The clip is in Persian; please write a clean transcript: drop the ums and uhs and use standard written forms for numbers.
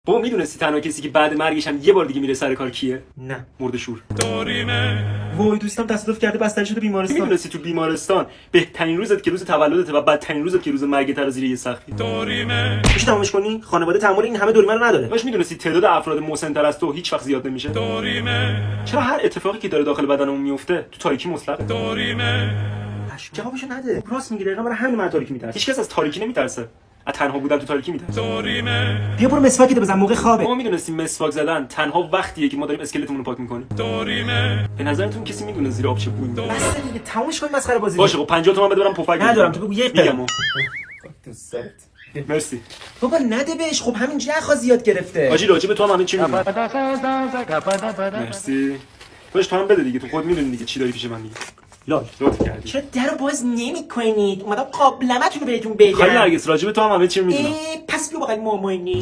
بابا میدونستی تنها کسی که بعد مرگش هم یه بار دیگه میره سر کار کیه؟ نه. مرد شور. وای دوستم تصادف کرده بستری شده بیمارستان. میدونستی تو بیمارستان بهترین روزت که روز تولدته و بدترین روزت که روز مرگت رو زیر یه سختی. میشه تمامش کنی؟ خانواده تحمل این همه دوریمه رو نداره. باش میدونستی تعداد افراد مسن‌تر از تو هیچ وقت زیاد نمیشه. چرا هر اتفاقی که داره داخل بدنمون میفته تو تاریکی مطلقه؟ جوابشو نده. راست میگی دقیقاً برای همین من تاریکی میترسم. هیچکس از تاریکی نمیترسه. از تنها بودن تو تاریکی میترسه. بیا برو مسواکت بزن موقع خوابه. ما میدونستیم مسواک زدن تنها وقتیه که ما داریم اسکلتمون رو پاک میکنیم. به نظرتون کسی میدونه زیر آب چه بویی میده؟ بس دیگه تمومش کن مسخره بازی. باشه خب 50 تومن بده برام پفک. ندارم تو بگو یک میگم. دوست. مرسی. بابا نده بهش خب همینجوری اخا زیاد گرفته. آجی راجع به تو هم همه چی میدونم. مرسی. باش تو هم بده دیگه تو خود میدونی دیگه چی داری پیش من دیگه. لال لطف کردی. چرا درو باز نمی‌کنید؟ اومدم قابلمه‌تون رو بهتون بگم. خیلی نرگس راجع به تو هم همه چی میدونم. پس بیا بغل ماماینی.